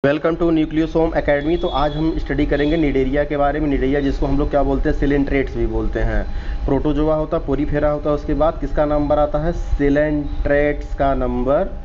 Welcome to nucleosome academy. तो आज हम स्टडी करेंगे निडेरिया के बारे में। निडेरिया जिसको हम लोग क्या बोलते हैं, सिलेंट्रेट्स भी बोलते हैं। प्रोटोजोआ होता है, पोरीफेरा होता है, उसके बाद किसका नंबर आता है, सिलेंट्रेट्स का नंबर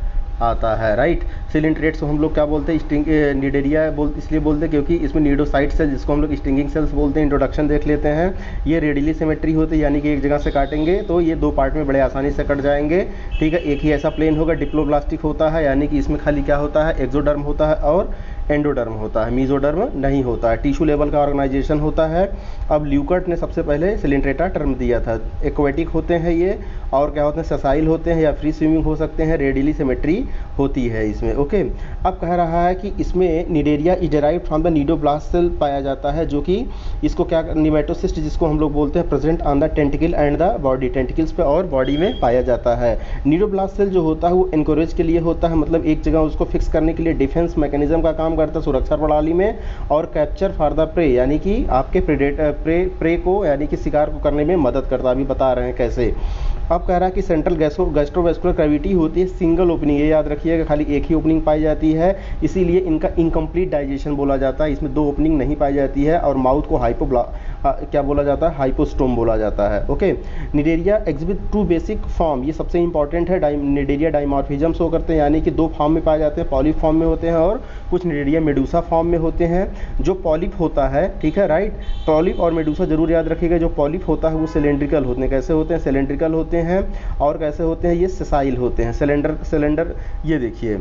आता है। राइट, सिलेंट्रेट्स को हम लोग क्या बोलते हैं, निडेरिया इसलिए बोलते हैं क्योंकि इसमें नीडोसाइट सेल जिसको हम लोग स्टिंगिंग सेल्स बोलते हैं। इंट्रोडक्शन देख लेते हैं। ये रेडियली सिमेट्री होती है, यानी कि एक जगह से काटेंगे तो ये दो पार्ट में बड़े आसानी से कट जाएंगे। ठीक है, एक ही ऐसा प्लेन होगा। डिप्लोब्लास्टिक होता है, यानी कि इसमें खाली क्या होता है, एक्सोडर्म होता है और एंडोडर्म होता है, मीजोडर्म नहीं होता है। टिश्यू लेवल का ऑर्गेनाइजेशन होता है। अब ल्यूकर्ट ने सबसे पहले सिलेंट्रेटा टर्म दिया था। एक्वेटिक होते हैं ये, और क्या होते हैं, ससाइल होते हैं या फ्री स्विमिंग हो सकते हैं। रेडियली सिमेट्री होती है इसमें। ओके, अब कह रहा है कि इसमें Cnidaria is derived from the cnidoblast cell पाया जाता है, जो कि इसको क्या, निमेटोसिस्ट जिसको हम लोग बोलते हैं, present on the tentacle and the body, tentacles पे और बॉडी में पाया जाता है। नीडोब्लास्ट सेल जो होता है वो एनकोरेज के लिए होता है, मतलब एक जगह उसको फिक्स करने के लिए डिफेंस मैकेनिज्म का काम करता है, सुरक्षा प्रणाली में। और कैप्चर फॉर द प्रे, यानी कि आपके प्रे को यानी कि शिकार को करने में मदद करता है। अभी बता रहे हैं कैसे। अब कह रहा है कि सेंट्रल गैस्ट्रोवेस्कुलर कैविटी होती है सिंगल ओपनिंग, ये याद रखिएगा, खाली एक ही ओपनिंग पाई जाती है, इसीलिए इनका इनकम्प्लीट डाइजेशन बोला जाता है। इसमें दो ओपनिंग नहीं पाई जाती है। और माउथ को क्या बोला जाता है, हाइपोस्टोम बोला जाता है। Okay, Cnidaria exhibit two basic form, ये सबसे इंपॉर्टेंट है। निडेरिया डाइमॉर्फिज्म शो करते हैं, यानी कि दो फॉर्म में पाए जाते हैं, पॉलिप फॉर्म में होते हैं और कुछ निडेरिया मेडूसा फॉर्म में होते हैं। जो पॉलिप होता है, ठीक है, राइट, पॉलिप और मेडूसा जरूर याद रखिएगा। जो पॉलिप होता है वो सिलेंड्रिकल होते हैं। कैसे होते हैं, सिलेंड्रिकल होते हैं। और कैसे होते हैं, ये सेसाइल होते हैं। सिलेंडर ये देखिए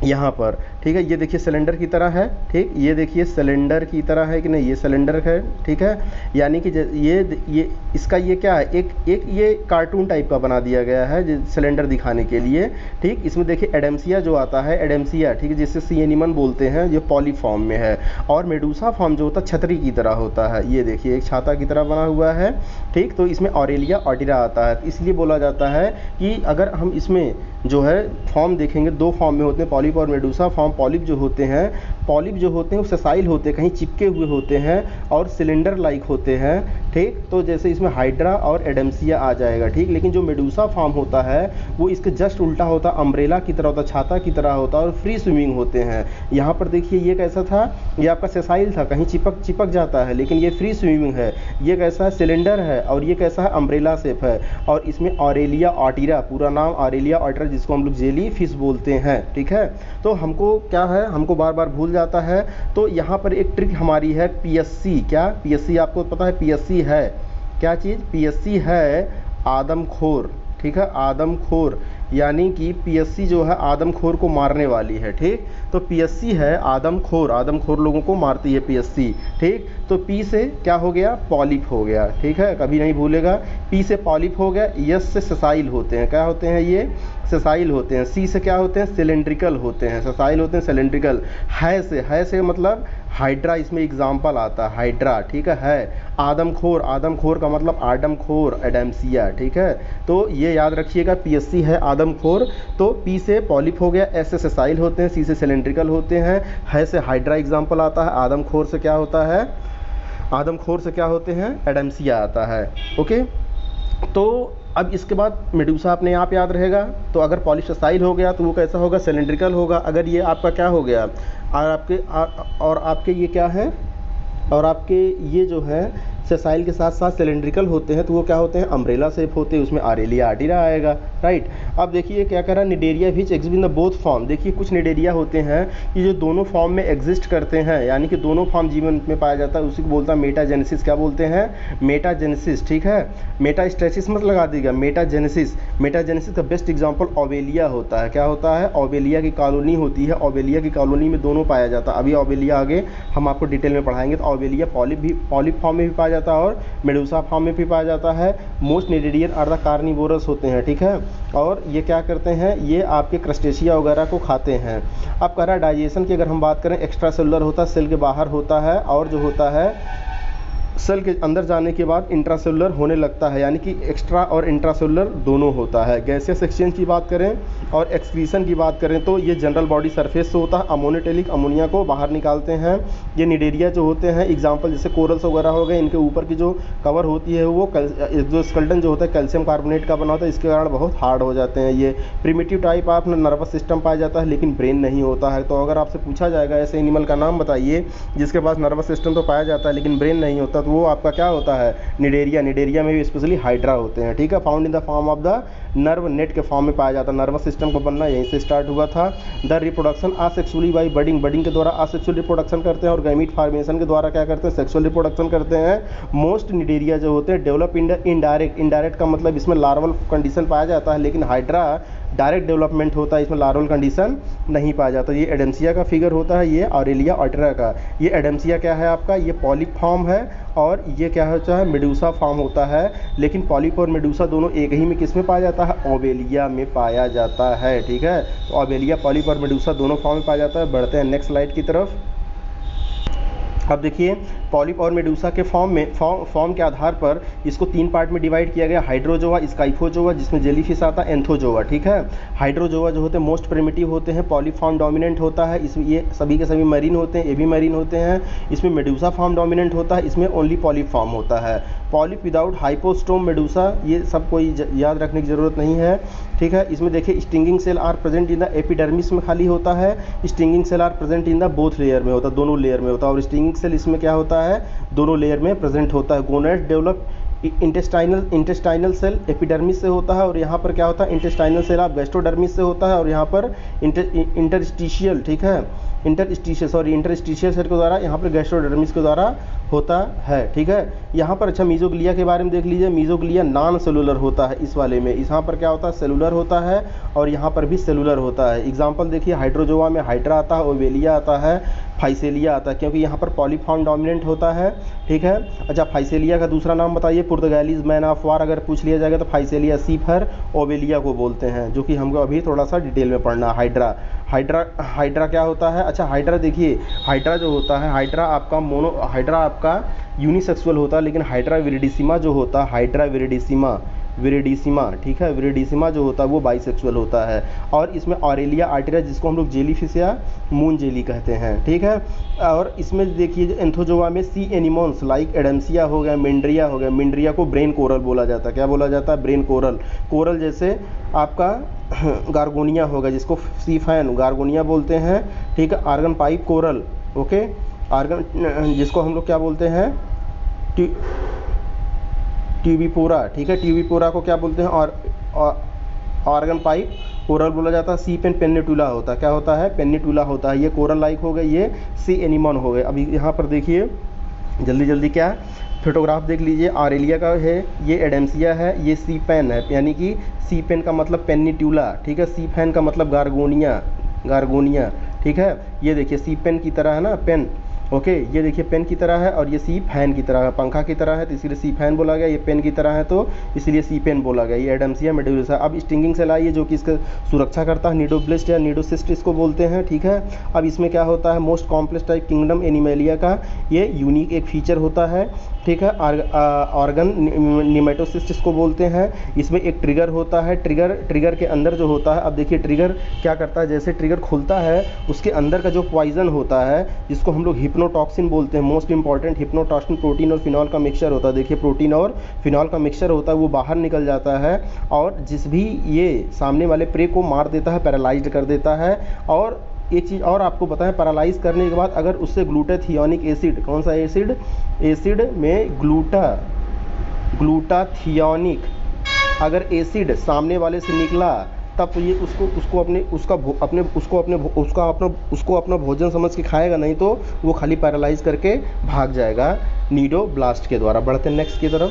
यहाँ पर, ठीक है, ये देखिए सिलेंडर की तरह है। ठीक, ये देखिए सिलेंडर की तरह है कि नहीं, ये सिलेंडर है। ठीक है, यानी कि ये इसका ये क्या है, एक ये कार्टून टाइप का बना दिया गया है सिलेंडर दिखाने के लिए। ठीक, इसमें देखिए एडेम्सिया जो आता है, एडेम्सिया, ठीक है, जिससे सी एनिमन बोलते हैं, ये पॉलिप फॉर्म में है। और मेडूसा फॉर्म जो होता है छतरी की तरह होता है, ये देखिए एक छाता की तरह बना हुआ है। ठीक, तो इसमें ऑरेलिया ऑटिरा आता है, इसलिए बोला जाता है कि अगर हम इसमें जो है फॉर्म देखेंगे, दो फॉर्म में होते हैं, पॉलिप और मेडूसा फॉर्म। पॉलिप जो होते हैं वो सेसाइल होते हैं, कहीं चिपके हुए होते हैं और सिलेंडर लाइक होते हैं। ठीक, तो जैसे इसमें हाइड्रा और एडेम्सिया आ जाएगा। ठीक, लेकिन जो मेडूसा फॉर्म होता है वो इसके जस्ट उल्टा होता है, अम्ब्रेला की तरह होता है, छाता की तरह होता है और फ्री स्विमिंग होते हैं। यहाँ पर देखिए ये कैसा था, ये आपका सेसाइल था, कहीं चिपक जाता है, लेकिन ये फ्री स्विमिंग है। ये कैसा है, सिलेंडर है, और ये कैसा है, अम्ब्रेला शेप है। और इसमें ऑरेलिया ऑटिरा, पूरा नाम ऑरेलिया ऑटिरा, जिसको हम लोग जेली फिश बोलते हैं। ठीक है, तो हमको क्या है, हमको बार बार भूल जाता है। तो यहाँ पर एक ट्रिक हमारी है, पीएससी। क्या पीएससी आपको पता है, पीएससी है क्या चीज़, पीएससी है आदमखोर। ठीक है, आदमखोर, यानी कि पीएससी जो है आदमखोर को मारने वाली है। ठीक, तो पीएससी है आदमखोर, आदमखोर लोगों को मारती है पीएससी। ठीक, तो पी से क्या हो गया, पॉलिप हो गया। ठीक है, कभी नहीं भूलेगा, पी से पॉलिप हो गया। यस से सेसाइल होते हैं, क्या होते हैं, ये सेसाइल होते हैं। सी से क्या होते हैं, सिलेंड्रिकल होते हैं, सेसाइल होते हैं, सिलेंड्रिकल। है से मतलब हाइड्रा, इसमें एग्जाम्पल आता है हाइड्रा। ठीक है, आदमखोर, आदमखोर का मतलब आडमखोर, एडेम्सिया। ठीक है, तो ये याद रखिएगा, पीएससी है आदमखोर। तो पी से पॉलिप हो गया, एस से सेसाइल होते हैं, सी से सिलेंड्रिकल होते हैं, है से हाइड्रा एग्जाम्पल आता है, आदमखोर से क्या होता है, आदमखोर से क्या होते हैं, एडेम्सिया आता है। ओके, तो अब इसके बाद मेडूसा अपने आप याद रहेगा। तो अगर पॉलीसेसाइल हो गया तो वो कैसा होगा, सिलेंड्रिकल होगा। अगर ये आपका क्या हो गया, और आपके ये क्या है, और आपके ये जो है सेसाइल के साथ साथ सिलेंड्रिकल होते हैं, तो वो क्या होते हैं, अम्ब्रेला शेप होते हैं, उसमें ऑरेलिया ऑटिरा आएगा। राइट, अब देखिए क्या कह रहा है, Cnidaria which exist in the both form. देखिए कुछ निडेरिया होते हैं कि जो दोनों फॉर्म में एग्जिस्ट करते हैं, यानी कि दोनों फॉर्म जीवन में पाया जाता है, उसी को बोलता है मेटाजेनेसिस। क्या बोलते हैं, मेटाजेनेसिस। ठीक है, मेटास्टेसिस मत लगा दीजिएगा, मेटाजेनेसिस। मेटाजेनेसिस का बेस्ट एग्जाम्पल ओवेलिया होता है। क्या होता है, ओवेलिया की कॉलोनी होती है, ओवेलिया की कॉलोनी में दोनों पाया जाता है। अभी ओवेलिया आगे हम आपको डिटेल में पढ़ाएंगे। तो ओवेलिया पॉलिप फॉर्म में भी पाया जाता है और मेडूसा फॉर्म में भी पाया जाता है। Most Cnidarian are the carnivorous होते हैं। ठीक है, और ये क्या करते हैं, ये आपके क्रस्टेशिया वगैरह को खाते हैं। अब कह रहा है डाइजेशन की अगर हम बात करें, एक्स्ट्रा सेलुलर होता है, सेल के बाहर होता है, और जो होता है सेल के अंदर जाने के बाद इंट्रासेलुलर होने लगता है, यानी कि एक्स्ट्रा और इंट्रासेलुलर दोनों होता है। गैसियस एक्सचेंज की बात करें और एक्सक्रीशन की बात करें तो ये जनरल बॉडी सरफेस से होता है। अमोनियटेलिक अमोनिया को बाहर निकालते हैं। ये निडेरिया जो होते हैं, एग्जाम्पल जैसे कोरल्स वगैरह हो गए, इनके ऊपर की जो कवर होती है वो जो स्केलेटन जो होता है कैल्शियम कार्बोनेट का बना होता है, इसके कारण बहुत हार्ड हो जाते हैं। ये primitive type of nervous system पाया जाता है लेकिन ब्रेन नहीं होता है। तो अगर आपसे पूछा जाएगा ऐसे एनिमल का नाम बताइए जिसके पास नर्वस सिस्टम तो पाया जाता है लेकिन ब्रेन नहीं होता, तो वो आपका क्या होता है? निडेरिया। निडेरिया में भी स्पेशली हाइड्रा होते हैं, ठीक है। Found in the form of the nerve net के फॉर्म में पाया जाता है। नर्वस सिस्टम को बनना यहीं से स्टार्ट हुआ था। The reproduction asexually by budding, budding के द्वारा आसेक्सुअल रिप्रोडक्शन करते हैं और गैमीट फॉर्मेशन के द्वारा क्या करते हैं? सेक्सुअल रिप्रोडक्शन करते हैं। मोस्ट निडेरिया जो होते हैं डेवलप इनडायरेक्ट, इनडायरेक्ट का मतलब इसमें लार्वल कंडीशन पाया जाता है, लेकिन हाइड्रा डायरेक्ट डेवलपमेंट होता है, इसमें लार्वल कंडीशन नहीं पाया जाता। ये एडेम्सिया का फिगर होता है, ये ऑरेलिया ऑर्टेरा का। ये एडेम्सिया क्या है आपका? ये पॉलिप फॉर्म है और ये क्या होता है? मेडूसा फॉर्म होता है। लेकिन पॉलिप और मेडूसा दोनों एक ही में किस में पाया जाता है? ओवेलिया में पाया जाता है, ठीक है। तो ओवेलिया, पॉलिप और मेडूसा दोनों फॉर्म में पाया जाता है। बढ़ते हैं नेक्स्ट स्लाइड की तरफ। अब देखिए पॉलिप और मेडूसा के फॉर्म के आधार पर इसको 3 पार्ट में डिवाइड किया गया। हाइड्रोजोआ, स्काइफोजोआ जिसमें जेलीफिश आता है, एंथोजोआ, ठीक है। हाइड्रोजोआ जो होते हैं मोस्ट प्रिमिटिव होते हैं, पॉलिप फॉर्म डोमिनेंट होता है, इसमें ये सभी के सभी मरीन होते हैं, ये भी मरीन होते हैं। इसमें मेडूसा फॉर्म डोमिनेंट होता है, इसमें ओनली पॉलिप फॉर्म होता है। पॉलिप विदाउट हाइपोस्टोम मेडूसा, ये सब कोई याद रखने की ज़रूरत नहीं है, ठीक है। इसमें देखिए stinging cell are present in the epidermis में खाली होता है, stinging cell are present in the both layer में होता है, दोनों लेयर में होता है। और स्टिंगिंग सेल इसमें क्या होता है? दोनों लेयर में प्रेजेंट होता है। Gonad develop intestinal cell epidermis से होता है और यहाँ पर क्या होता है? इंटेस्टाइनल सेल आप गैस्ट्रोडर्मिस से होता है और यहाँ पर इंटरस्टिशियल, ठीक है, इंटरस्टिशियल सेल के द्वारा यहाँ पर गैस्ट्रोडर्मिस के द्वारा होता है, ठीक है। यहाँ पर अच्छा मीजोग्लिया के बारे में देख लीजिए। मीजोग्लिया नॉन सेलुलर होता है इस वाले में, यहाँ पर क्या होता है? सेलुलर होता है और यहाँ पर भी सेलुलर होता है। एग्जाम्पल देखिए हाइड्रोजोआ में हाइड्रा आता है, ओवेलिया आता है, फाइसेलिया आता है, क्योंकि यहाँ पर पॉलीफॉर्म डोमिनेंट होता है, ठीक है। अच्छा फाइसेलिया का दूसरा नाम बताइए। पुर्तगालीज मैन ऑफ वार अगर पूछ लिया जाएगा तो फाइसेलिया सीफर ओवेलिया को बोलते हैं, जो कि हमको अभी थोड़ा सा डिटेल में पढ़ना। हाइड्रा क्या होता है? अच्छा हाइड्रा देखिए, हाइड्रा जो होता है, हाइड्रा आपका यूनिसेक्सुअल होता है, लेकिन हाइड्रा विरिडिसिमा जो होता है, हाइड्रा विरिडिसिमा, ठीक है, विरिडिसिमा जो होता है वो बाइसेक्सुअल होता है। और इसमें ऑरेलिया आर्टेरिया जिसको हम लोग जेलीफिश या मून जेली कहते हैं, ठीक है। और इसमें देखिए एंथोजोआ में सी एनिमोन्स लाइक एडेम्सिया हो गया, मेंड्रिया हो गया। मेंड्रिया को ब्रेन कोरल बोला जाता है। क्या बोला जाता है? Brain coral. कोरल जैसे आपका गार्गोनिया होगा जिसको सी फैन गार्गोनिया बोलते हैं, ठीक है। Organ pipe coral, okay, organ जिसको हम लोग क्या बोलते हैं? ट्यूबिपोरा, ठीक है। ट्यूबिपोरा को क्या बोलते हैं? और ऑर्गन पाइप कोरल बोला जाता है। सी पेन पेनिटुला होता है, क्या होता है? पेनिटुला होता है। ये कोरल लाइक हो गए, ये सी एनिमन हो गए। अभी यहाँ पर देखिए जल्दी क्या फोटोग्राफ देख लीजिए। ऑरेलिया का है, ये एडेम्सिया है, ये सी पेन है, यानी कि सी पेन का मतलब पेनिटुला, ठीक है। सी फैन का मतलब गार्गोनिया, ठीक है। ये देखिए सी पेन की तरह है ना, पेन, ओके। ये देखिए पेन की तरह है और ये सी फैन की तरह है, पंखा की तरह है तो इसलिए सी फैन बोला गया। ये पेन की तरह है तो इसलिए सी पेन बोला गया। ये एडेम्सिया मेडुलसा। अब स्टिंगिंग सेल आई है जो कि इसका सुरक्षा करता है, निडोब्लिस्ट या निडोसिस्ट इसको बोलते हैं, ठीक है। अब इसमें क्या होता है? Most complex type kingdom animalia का ये यूनिक एक फीचर होता है, ठीक है। ऑर्गन निमेटोसिस्ट इसको बोलते हैं। इसमें एक ट्रिगर होता है, ट्रिगर के अंदर जो होता है, अब देखिए ट्रिगर क्या करता है? जैसे ट्रिगर खुलता है उसके अंदर का जो पॉइजन होता है जिसको हम लोग हिप्नोटॉक्सिन बोलते हैं, मोस्ट इंपॉर्टेंट हिप्नोटॉक्सिन प्रोटीन और फिनॉल का मिक्सचर होता है। देखिए प्रोटीन और फिनॉल का मिक्सचर होता है, वो बाहर निकल जाता है और जिस भी ये सामने वाले प्रे को मार देता है, पैरालाइज्ड कर देता है। और एक चीज़ और आपको बताएं, पैरालाइज करने के बाद अगर उससे ग्लूटाथियोनिक एसिड, कौन सा एसिड में ग्लूटाथियोनिक अगर एसिड सामने वाले से निकला तब तो ये उसको अपना भोजन समझ के खाएगा, नहीं तो वो खाली पैरालाइज करके भाग जाएगा नीडोब्लास्ट के द्वारा। बढ़ते हैं नेक्स्ट की तरफ।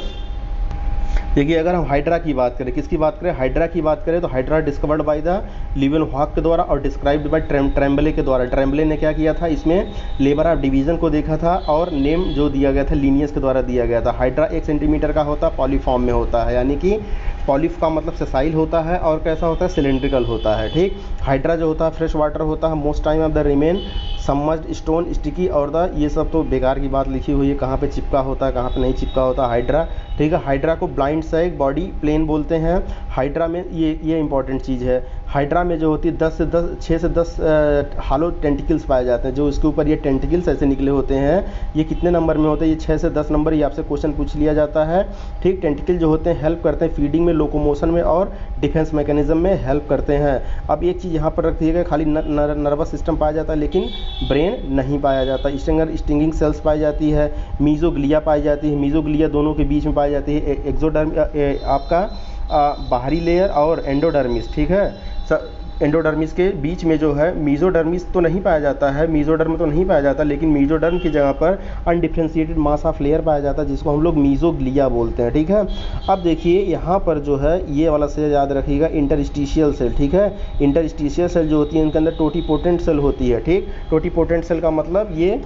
देखिए अगर हम हाइड्रा की बात करें, किसकी बात करें? हाइड्रा की बात करें तो hydra discovered by the Leeuwenhoek के द्वारा और डिस्क्राइब्ड बाय ट्रेम्बले के द्वारा। ट्रेम्बले ने क्या किया था? इसमें लेबर ऑफ डिवीजन को देखा था और नेम जो दिया गया था लीनियस के द्वारा दिया गया था। हाइड्रा 1 सेंटीमीटर का होता है, पॉलीफॉर्म में होता है, यानी कि पॉलिप का मतलब सेसाइल होता है और कैसा होता है, सिलेंड्रिकल होता है, ठीक। हाइड्रा जो होता है फ्रेश वाटर होता है, most time of the remain submerged, stone, sticky और द, ये सब तो बेकार की बात लिखी हुई है, कहाँ पे चिपका होता है कहाँ पे नहीं चिपका होता हाइड्रा, ठीक है। हाइड्रा को ब्लाइंड सैग बॉडी प्लेन बोलते हैं। हाइड्रा में ये इंपॉर्टेंट चीज़ है, हाइड्रा में जो होती है 6 से 10 हालो टेंटिकल्स पाए जाते हैं, जो इसके ऊपर ये टेंटिकल्स ऐसे निकले होते हैं, ये कितने नंबर में होते हैं, ये 6 से 10 नंबर, ये आपसे क्वेश्चन पूछ लिया जाता है, ठीक। टेंटिकल जो होते हैं हेल्प करते हैं फीडिंग में, लोकोमोशन में और डिफेंस मैकेनिज्म में हेल्प करते हैं। अब एक चीज़ यहाँ पर रखिएगा, खाली नर्वस सिस्टम पाया जाता है लेकिन ब्रेन नहीं पाया जाता। स्टिंगिंग सेल्स पाई जाती है, मीजोग्लिया पाई जाती है, मीजोग्लिया दोनों के बीच में पाई जाती है, एक्सोडर्म आपका बाहरी लेयर और एंडोडर्मिस, ठीक है। एंडोडर्मिस के बीच में जो है मीजोडर्मिस तो नहीं पाया जाता है, मीजोडर्म तो नहीं पाया जाता, लेकिन मीजोडर्म की जगह पर अनडिफ्रेंशिएटेड मास ऑफ लेयर पाया जाता है जिसको हम लोग मीजोग्लिया बोलते हैं, ठीक है। अब देखिए यहाँ पर जो है ये वाला से याद रखिएगा, इंटरस्टिशियल सेल, ठीक है। इंटरस्टिशियल सेल जो होती है इनके अंदर टोटीपोटेंट सेल होती है, ठीक। टोटीपोटेंट सेल का मतलब ये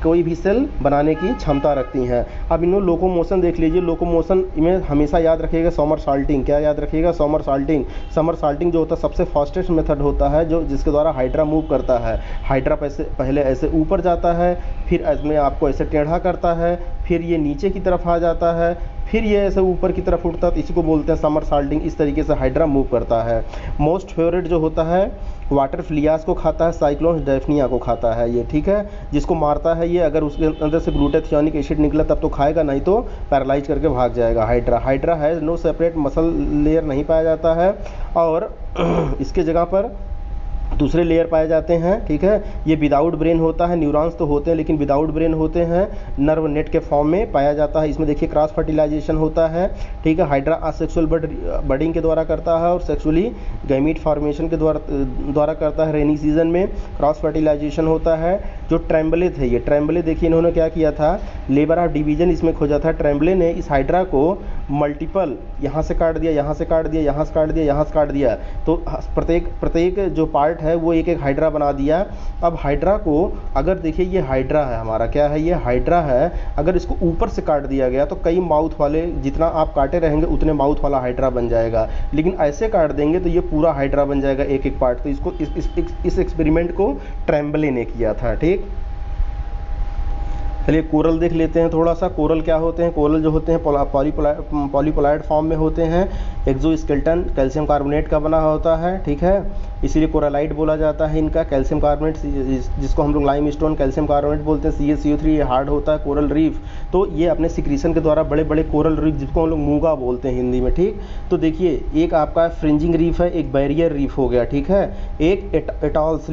कोई भी सेल बनाने की क्षमता रखती हैं। अब इन्होंने लोकोमोशन देख लीजिए, लोकोमोशन में हमेशा याद रखिएगा समरसाल्टिंग, क्या याद रखिएगा, समरसाल्टिंग। समरसाल्टिंग जो होता है सबसे फास्टेस्ट मेथड होता है जो जिसके द्वारा हाइड्रा मूव करता है। हाइड्रा पहले ऐसे ऊपर जाता है, फिर इसमें आपको ऐसे टेढ़ा करता है, फिर ये नीचे की तरफ आ जाता है, फिर ये ऐसे ऊपर की तरफ उठता है, तो इसी को बोलते हैं समरसाल्टिंग। इस तरीके से हाइड्रा मूव करता है। मोस्ट फेवरेट जो होता है वाटर फ्लियास को खाता है, साइक्लोन्स डेफनिया को खाता है ये, ठीक है। जिसको मारता है ये, अगर उसके अंदर से ग्लूटाथियोनिक एसिड निकला तब तो खाएगा, नहीं तो पैरालाइज करके भाग जाएगा। हाइड्रा है नो सेपरेट मसल लेयर नहीं पाया जाता है और इसके जगह पर दूसरे लेयर पाए जाते हैं, ठीक है। ये विदाउट ब्रेन होता है, न्यूरॉन्स तो होते हैं लेकिन विदाउट ब्रेन होते हैं, नर्व नेट के फॉर्म में पाया जाता है। इसमें देखिए क्रॉस फर्टिलाइजेशन होता है, ठीक है। हाइड्रा असेक्सुअल बडिंग के द्वारा करता है और सेक्सुअली गैमीट फॉर्मेशन के द्वारा करता है। रेनी सीजन में क्रॉस फर्टिलाइजेशन होता है। जो ट्रेम्बले थे, ये ट्रेम्बले देखिए इन्होंने क्या किया था, लेबर ऑफ डिवीजन इसमें खोजा था। ट्रेम्बले ने इस हाइड्रा को मल्टीपल यहाँ से काट दिया, यहाँ से काट दिया, यहाँ से काट दिया, यहाँ से काट दिया, तो प्रत्येक जो पार्ट है वो एक एक हाइड्रा बना दिया। अब हाइड्रा को अगर देखिए ये हाइड्रा है हमारा, क्या है ये हाइड्रा है, अगर इसको ऊपर से काट दिया गया तो कई माउथ वाले, जितना आप काटे रहेंगे उतने माउथ वाला हाइड्रा बन जाएगा, लेकिन ऐसे काट देंगे तो ये पूरा हाइड्रा बन जाएगा एक एक पार्ट। तो इसको इस एक्सपेरिमेंट को ट्रेम्बले ने किया था, ठीक। चलिए कोरल देख लेते हैं थोड़ा सा। कोरल क्या होते हैं, कोरल जो होते हैं पॉलीपोलाइड फॉर्म में होते हैं। एक्सोस्केलेटन कैल्शियम कार्बोनेट का बना होता है, ठीक है, इसीलिए कोरलाइट बोला जाता है इनका। कैल्शियम कार्बोनेट जिसको हम लोग लाइम स्टोन कैल्शियम कार्बोनेट बोलते हैं, CaCO3 ये हार्ड होता है। कोरल रीफ तो ये अपने सिक्रीशन के द्वारा बड़े बड़े कोरल रीफ जिसको हम लोग मूंगा बोलते हैं हिंदी में, ठीक। तो देखिए एक आपका फ्रिंजिंग रीफ है, एक बैरियर रीफ हो गया, ठीक है, एक एटॉल्स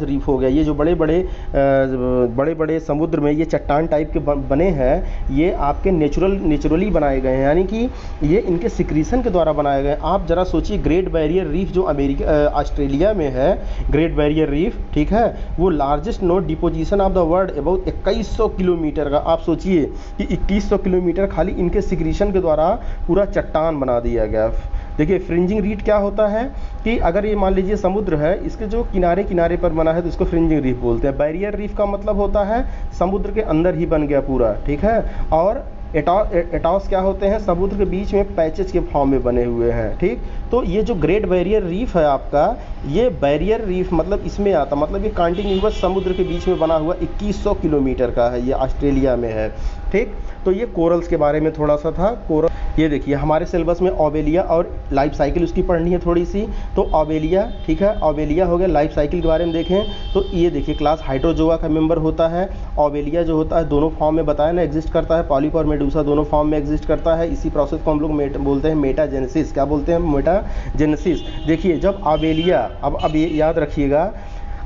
रीफ हो गया। ये जो बड़े बड़े समुद्र में ये चट्टान टाइप के बने हैं, ये आपके नेचुरली बनाए गए हैं, यानी कि ये इनके सिक्रीशन के द्वारा बनाए गए हैं। आप जरा सोचिए ग्रेट बैरियर रीफ जो ऑस्ट्रेलिया में है, ग्रेट बैरियर रीफ, ठीक है, वो largest no deposition of the world, about 2100 kilometre का। आप सोचिए कि 2100 किलोमीटर खाली इनके सिक्रीशन के द्वारा पूरा चट्टान बना दिया गया। देखिए फ्रिंजिंग रीफ क्या होता है कि अगर ये मान लीजिए समुद्र है, इसके जो किनारे किनारे पर बना है तो इसको फ्रिंजिंग रीफ बोलते हैं। बैरियर रीफ का मतलब होता है समुद्र के अंदर ही बन गया पूरा, ठीक है। और एटॉस क्या होते हैं, समुद्र के बीच में पैचेस के फॉर्म में बने हुए हैं, ठीक। तो ये जो ग्रेट बैरियर रीफ है आपका, ये बैरियर रीफ मतलब इसमें आता, मतलब ये कॉन्टिन्यूअस समुद्र के बीच में बना हुआ 2100 किलोमीटर का है, ये ऑस्ट्रेलिया में है, ठीक। तो ये कोरल्स के बारे में थोड़ा सा था। कोरल ये देखिए हमारे सिलेबस में ओबेलिया और लाइफ साइकिल उसकी पढ़नी है थोड़ी सी, तो ओबेलिया, ठीक है, ओबेलिया हो गया। लाइफ साइकिल के बारे में देखें तो ये देखिए क्लास हाइड्रोजोआ का मेंबर होता है। ओबेलिया जो होता है दोनों फॉर्म में बताया ना एग्जिस्ट करता है, पॉलिप और मेडूसा दोनों फॉर्म में एग्जिस्ट करता है। इसी प्रोसेस को हम लोग बोलते हैं मेटाजेनेसिस। क्या बोलते हैं, मेटाजेनेसिस। देखिए जब ओबेलिया, अब ये याद रखिएगा,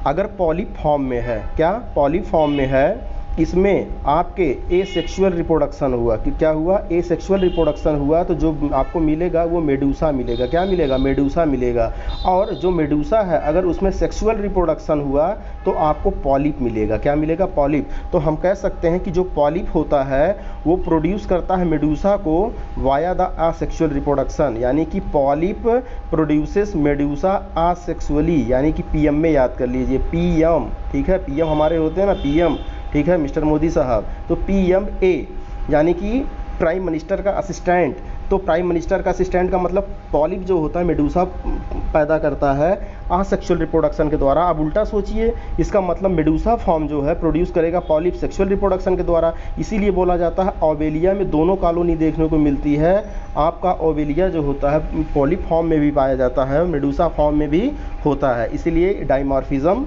अगर पॉलिप फॉर्म में है, क्या पॉलिप फॉर्म में है, इसमें आपके एसेक्सुअल रिप्रोडक्शन हुआ, कि क्या हुआ, एसेक्सुअल रिप्रोडक्शन हुआ, तो जो आपको मिलेगा वो मेडूसा मिलेगा। क्या मिलेगा, मेडूसा मिलेगा। और जो मेडूसा है अगर उसमें सेक्सुअल रिप्रोडक्शन हुआ तो आपको पॉलिप मिलेगा। क्या मिलेगा, पॉलिप। तो हम कह सकते हैं कि जो पॉलिप होता है वो प्रोड्यूस करता है मेडूसा को वाया द असेक्सुअल रिप्रोडक्शन, यानी कि पॉलिप प्रोड्यूसेस मेडूसा असेक्सुअली, यानी कि PM में याद कर लीजिए, PM, ठीक है, PM हमारे होते हैं ना, PM, ठीक है, मिस्टर मोदी साहब। तो PMA यानी कि प्राइम मिनिस्टर का असिस्टेंट, तो प्राइम मिनिस्टर का असिस्टेंट का मतलब पॉलिप जो होता है मेडूसा पैदा करता है असेक्सुअल रिप्रोडक्शन के द्वारा। अब उल्टा सोचिए, इसका मतलब मेडूसा फॉर्म जो है प्रोड्यूस करेगा पॉलिप सेक्सुअल रिप्रोडक्शन के द्वारा। इसीलिए बोला जाता है ओवेलिया में दोनों कॉलोनी देखने को मिलती है। आपका ओवेलिया जो होता है पॉलिप फॉर्म में भी पाया जाता है, मेडूसा फॉर्म में भी होता है, इसीलिए डाइमॉर्फिज्म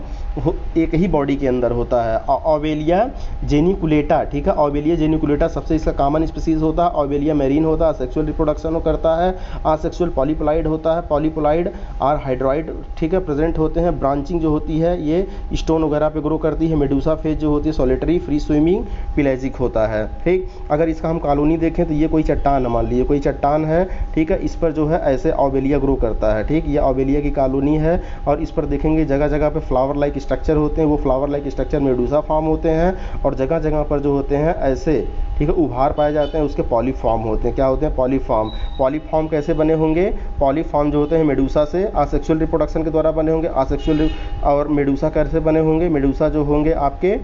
एक ही बॉडी के अंदर होता है। ओवेलिया जेनिकुलेटा, ठीक है, ओवेलिया जेनिकुलेटा सबसे इसका कॉमन स्पीसीज होता है। ओवेलिया मैरीन होता है, सेक्सुअल रिप्रोडक्शन करता है। असेक्सुअल पॉलीपोलाइड होता है, पॉलीपोलाइड और हाइड्रॉइड, ठीक है, प्रेजेंट होते हैं। ब्रांचिंग जो होती है ये स्टोन वगैरह पे ग्रो करती है। मेडूसा फेज जो होती है सॉलिटरी, फ्री स्विमिंग, पेलाजिक होता है। ठीक, अगर इसका हम कॉलोनी देखें तो ये कोई चट्टान है, मान लीजिए कोई चट्टान है, ठीक है, इस पर जो है ऐसे ओवेलिया ग्रो करता है। ठीक, ये ओवेलिया की कॉलोनी है और इस पर देखेंगे जगह जगह पे फ्लावर लाइक स्ट्रक्चर होते हैं, वो flower like structure Medusa form होते हैं। और जगह जगह पर जो होते हैं ऐसे, ठीक है, उभार पाए जाते हैं, उसके पॉलिप फॉर्म होते हैं। क्या होते हैं? Polyp form. पॉलिप फॉर्म कैसे बने होंगे? पॉलिप फॉर्म जो होते हैं मेडूसा से असेक्सुअल रिप्रोडक्शन के द्वारा बने होंगे। असेक्सुअल और मेडूसा कैसे बने होंगे? मेडूसा जो होंगे आपके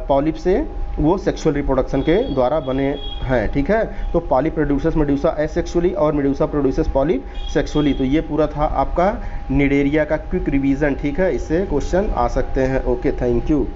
पॉलिप से, वो सेक्सुअल रिप्रोडक्शन के द्वारा बने हैं। ठीक है, तो पॉलिप प्रोड्यूसर्स मेडूसा एसेक्सुअली और मेडूसा प्रोड्यूसर्स पॉलिप सेक्सुअली। तो ये पूरा था आपका निडेरिया का क्विक रिवीजन। ठीक है, इससे क्वेश्चन आ सकते हैं। Okay, thank you.